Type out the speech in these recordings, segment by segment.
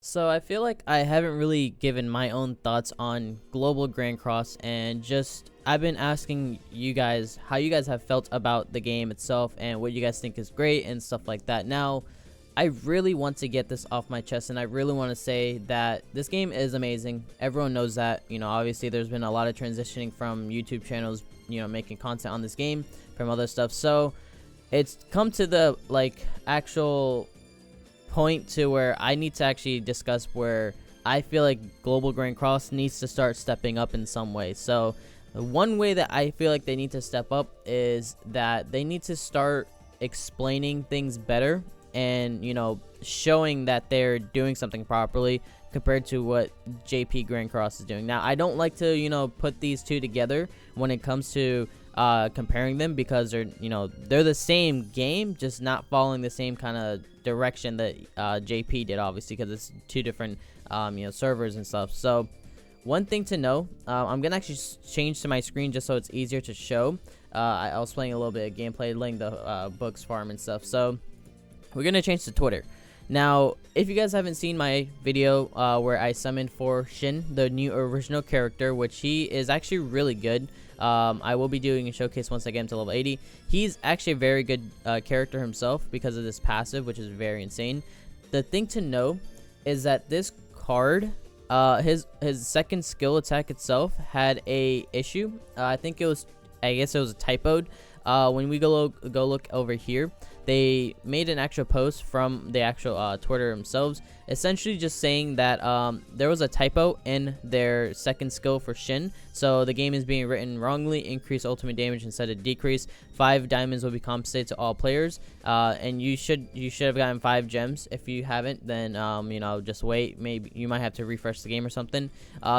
So I feel like I haven't really given my own thoughts on Global Grand Cross, and just I've been asking you guys how you guys have felt about the game itself and what you guys think is great and stuff like that. Now, I really want to get this off my chest, and I really want to say that this game is amazing. Everyone knows that. Obviously there's been a lot of transitioning from YouTube channels, making content on this game from other stuff. So it's come to the actual point to where I need to actually discuss where I feel like Global Grand Cross needs to start stepping up in some way. So the one way that I feel like they need to step up is that they need to start explaining things better and showing that they're doing something properly compared to what JP Grand Cross is doing. Now, I don't like to put these two together when it comes to comparing them, because they're the same game, just not following the same kind of direction that JP did, obviously, because it's two different servers and stuff. So one thing to know, I'm gonna actually change to my screen just so it's easier to show. I was playing a little bit of gameplay, laying the books farm and stuff. So we're gonna change to Twitter. Now, if you guys haven't seen my video where I summoned for Shin, the new original character, which he is actually really good. I will be doing a showcase once I get him to level 80. He's actually a very good character himself because of this passive, which is very insane. The thing to know is that this card, his second skill attack itself had a issue. I guess it was typoed. When we go look over here, they made an actual post from the actual Twitter themselves, essentially just saying that there was a typo in their second skill for Shin. So the game is being written wrongly. Increase ultimate damage instead of decrease. 5 diamonds will be compensated to all players, and you should have gotten 5 gems. If you haven't, then just wait. Maybe you might have to refresh the game or something.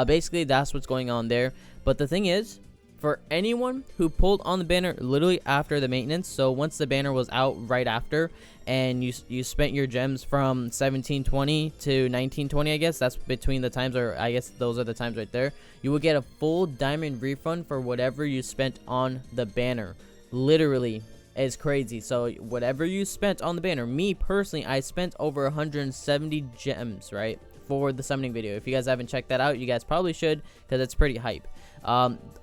Basically, that's what's going on there. But the thing is, for anyone who pulled on the banner literally after the maintenance, so once the banner was out right after, and you spent your gems from 1720 to 1920, I guess that's between the times, or I guess those are the times right there, you will get a full diamond refund for whatever you spent on the banner. Literally, it's crazy. So whatever you spent on the banner, me personally, I spent over 170 gems, right, for the summoning video. If you guys haven't checked that out, you guys probably should, because it's pretty hype.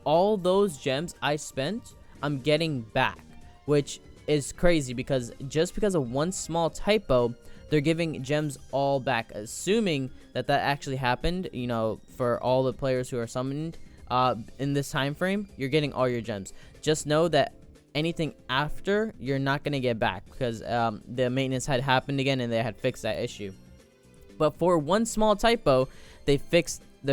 All those gems I spent, I'm getting back, which is crazy, because just because of one small typo, they're giving gems all back. Assuming that actually happened, for all the players who are summoned in this time frame, you're getting all your gems. Just know that anything after, you're not going to get back, because the maintenance had happened again and they had fixed that issue. But for one small typo, they're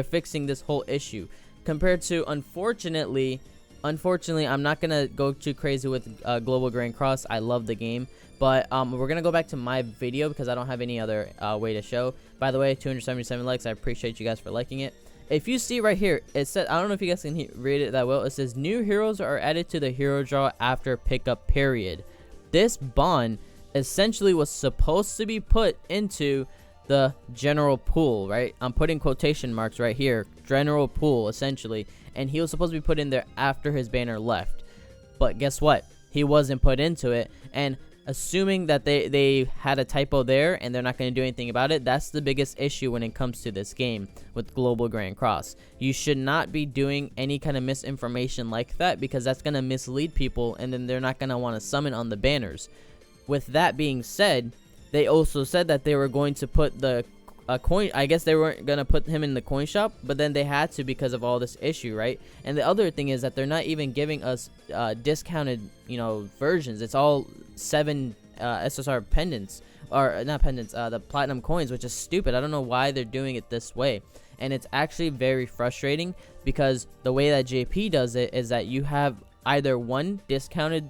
fixing this whole issue. Compared to, unfortunately, I'm not gonna go too crazy with Global Grand Cross. I love the game, but we're gonna go back to my video because I don't have any other way to show. By the way, 277 likes. I appreciate you guys for liking it. If you see right here, it says, I don't know if you guys can read it that well. It says new heroes are added to the hero draw after pickup period. This bond essentially was supposed to be put into the general pool, right? I'm putting quotation marks right here, general pool, essentially, and he was supposed to be put in there after his banner left. But guess what? He wasn't put into it, and assuming that they had a typo there and they're not going to do anything about it, that's the biggest issue when it comes to this game with Global Grand Cross. You should not be doing any kind of misinformation like that, because that's going to mislead people, and then they're not going to want to summon on the banners. With that being said, they also said that they were going to put the coin. I guess they weren't going to put him in the coin shop, but then they had to because of all this issue, right? And the other thing is that they're not even giving us discounted, versions. It's all 7 SSR pendants, or not pendants, the platinum coins, which is stupid. I don't know why they're doing it this way. And it's actually very frustrating, because the way that JP does it is that you have either 1 discounted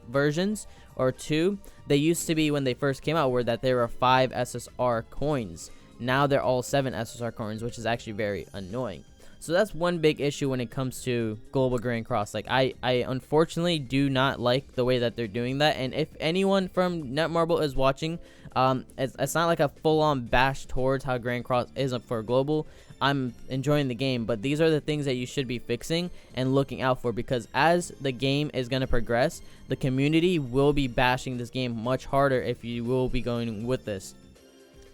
versions, or 2, they used to be when they first came out, where that there were 5 SSR coins. Now they're all 7 SSR coins, which is actually very annoying. So that's one big issue when it comes to Global Grand Cross. Like, I unfortunately do not like the way that they're doing that. And if anyone from Netmarble is watching, it's not like a full-on bash towards how Grand Cross is for Global. I'm enjoying the game, but these are the things that you should be fixing and looking out for, because as the game is going to progress, the community will be bashing this game much harder if you will be going with this.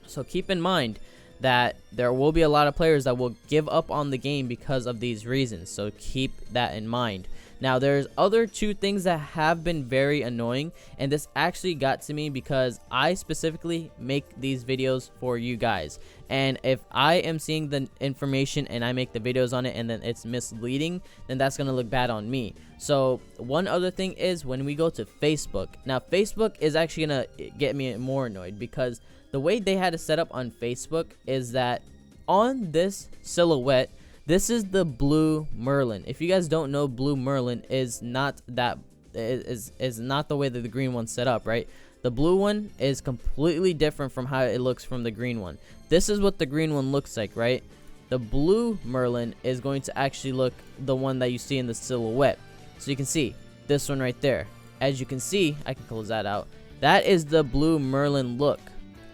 So keep in mind that there will be a lot of players that will give up on the game because of these reasons, so keep that in mind. Now, there's other two things that have been very annoying, and this actually got to me because I specifically make these videos for you guys. And if I am seeing the information and I make the videos on it and then it's misleading, then that's going to look bad on me. So one other thing is when we go to Facebook. Now, Facebook is actually going to get me more annoyed because the way they had it set up on Facebook is that on this silhouette, this is the blue Merlin. If you guys don't know, blue Merlin is not that is not the way that the green one's set up, right? The blue one is completely different from how it looks from the green one. This is what the green one looks like, right? The blue Merlin is going to actually look the one that you see in the silhouette. So you can see this one right there. As you can see, I can close that out. That is the blue Merlin look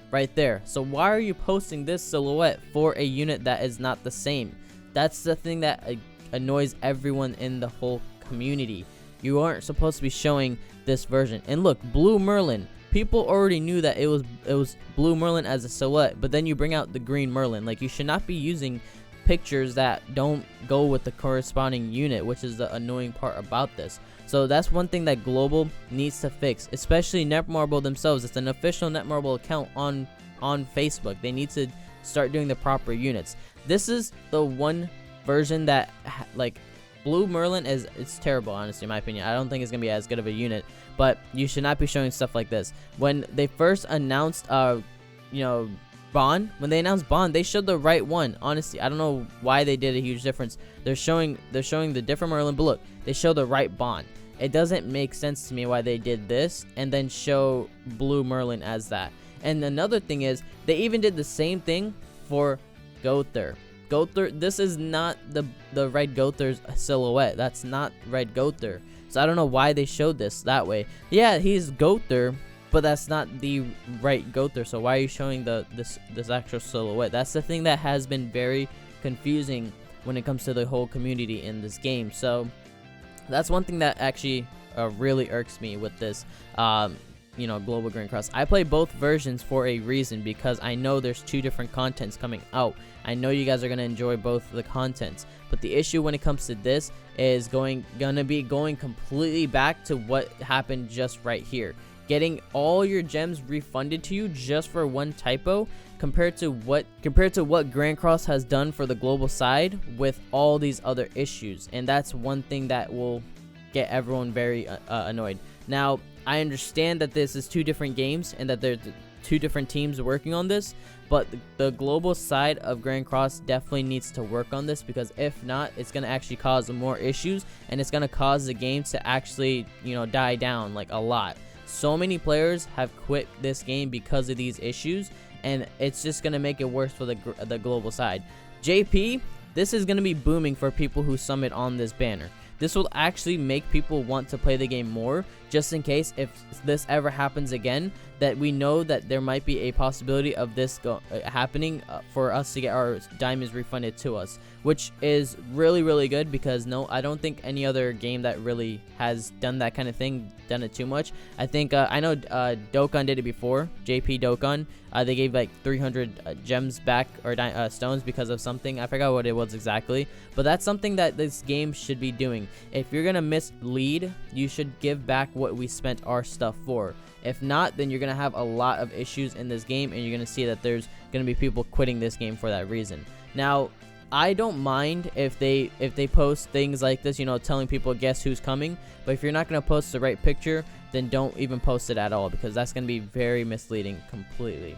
right there. So why are you posting this silhouette for a unit that is not the same? That's the thing that annoys everyone in the whole community. You aren't supposed to be showing this version. And look, blue Merlin. People already knew that it was blue Merlin as a silhouette, but then you bring out the green Merlin. Like, you should not be using pictures that don't go with the corresponding unit, which is the annoying part about this. So that's one thing that Global needs to fix, especially Netmarble themselves. It's an official Netmarble account on Facebook. They need to start doing the proper units. This is the one version that like blue Merlin it's terrible, honestly, in my opinion. I don't think it's gonna be as good of a unit, but you should not be showing stuff like this. When they first announced Bond, when they announced Bond, they showed the right one. Honestly, I don't know why they did a huge difference. They're showing the different Merlin, but look, they show the right Bond. It doesn't make sense to me why they did this and then show blue Merlin as that. And another thing is, they even did the same thing for Gother. This is not the Red Gother's silhouette. That's not Red Gother. So I don't know why they showed this that way. Yeah, he's Gother, but that's not the right Gother. So why are you showing this actual silhouette? That's the thing that has been very confusing when it comes to the whole community in this game. So that's one thing that actually really irks me with this Global Grand Cross. I play both versions for a reason, because I know there's two different contents coming out. I know you guys are gonna enjoy both the contents, but the issue when it comes to this is gonna be going completely back to what happened just right here, getting all your gems refunded to you just for one typo, compared to what Grand Cross has done for the global side with all these other issues. And that's one thing that will get everyone very annoyed. Now, I understand that this is two different games and that there's two different teams working on this, but the global side of Grand Cross definitely needs to work on this, because if not, it's going to actually cause more issues, and it's going to cause the game to actually, die down like a lot. So many players have quit this game because of these issues, and it's just going to make it worse for the global side. JP, this is going to be booming for people who summit on this banner. This will actually make people want to play the game more, just in case if this ever happens again, that we know that there might be a possibility of this happening for us to get our diamonds refunded to us, which is really, really good, because I don't think any other game that really has done that kind of thing done it too much. I think I know Dokkan did it before. JP Dokkan, they gave like 300 gems back, or stones, because of something. I forgot what it was exactly, but that's something that this game should be doing. If you're gonna mislead, you should give back what we spent our stuff for. If not, then you're gonna have a lot of issues in this game, and you're gonna see that there's gonna be people quitting this game for that reason. Now, I don't mind if they post things like this, telling people guess who's coming, but if you're not gonna post the right picture, then don't even post it at all, because that's gonna be very misleading completely.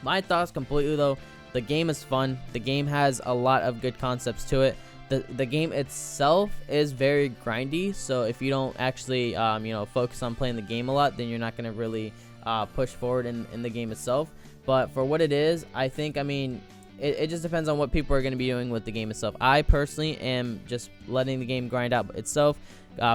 My thoughts completely though, the game is fun. The game has a lot of good concepts to it. The game itself is very grindy, so if you don't actually focus on playing the game a lot, then you're not going to really push forward in the game itself. But for what it is, I think, it just depends on what people are going to be doing with the game itself. I personally am just letting the game grind out itself,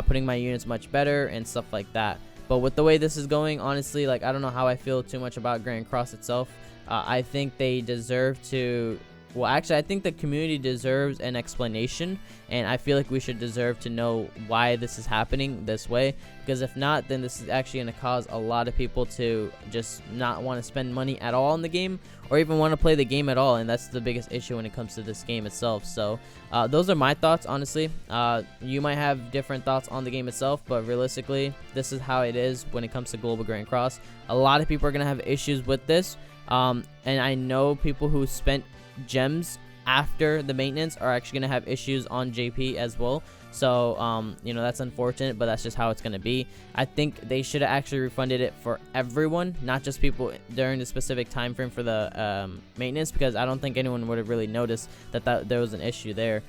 putting my units much better and stuff like that. But with the way this is going, honestly, I don't know how I feel too much about Grand Cross itself. I think they deserve to well, actually, I think the community deserves an explanation, and I feel like we should deserve to know why this is happening this way, because if not, then this is actually going to cause a lot of people to just not want to spend money at all in the game, or even want to play the game at all, and that's the biggest issue when it comes to this game itself. So those are my thoughts, honestly. You might have different thoughts on the game itself, but realistically, this is how it is when it comes to Global Grand Cross. A lot of people are going to have issues with this, and I know people who spent gems after the maintenance are actually going to have issues on JP as well. So you know, that's unfortunate, but that's just how it's going to be. I think they should have actually refunded it for everyone, not just people during the specific time frame for the maintenance, because I don't think anyone would have really noticed that there was an issue there.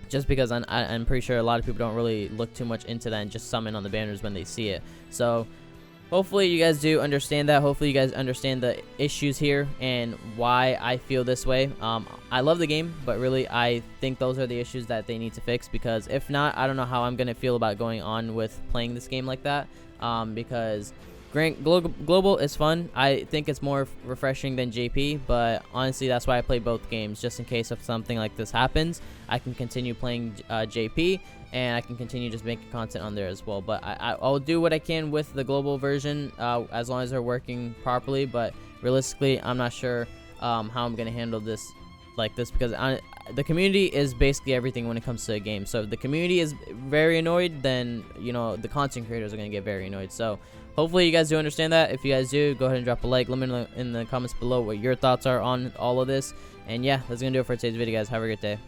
Just because I'm pretty sure a lot of people don't really look too much into that and just summon on the banners when they see it. So hopefully you guys do understand that. Hopefully you guys understand the issues here and why I feel this way. I love the game, but really I think those are the issues that they need to fix, because if not, I don't know how I'm going to feel about going on with playing this game like that, because Global is fun. I think it's more refreshing than JP, but honestly, that's why I play both games, just in case if something like this happens, I can continue playing JP, and I can continue just making content on there as well. But I'll do what I can with the global version as long as they're working properly, but realistically, I'm not sure how I'm going to handle this like this, because the community is basically everything when it comes to a game. So if the community is very annoyed, then you know the content creators are going to get very annoyed. So hopefully you guys do understand that. If you guys do, go ahead and drop a like. Let me know in the comments below what your thoughts are on all of this. And yeah, that's going to do it for today's video, guys. Have a great day.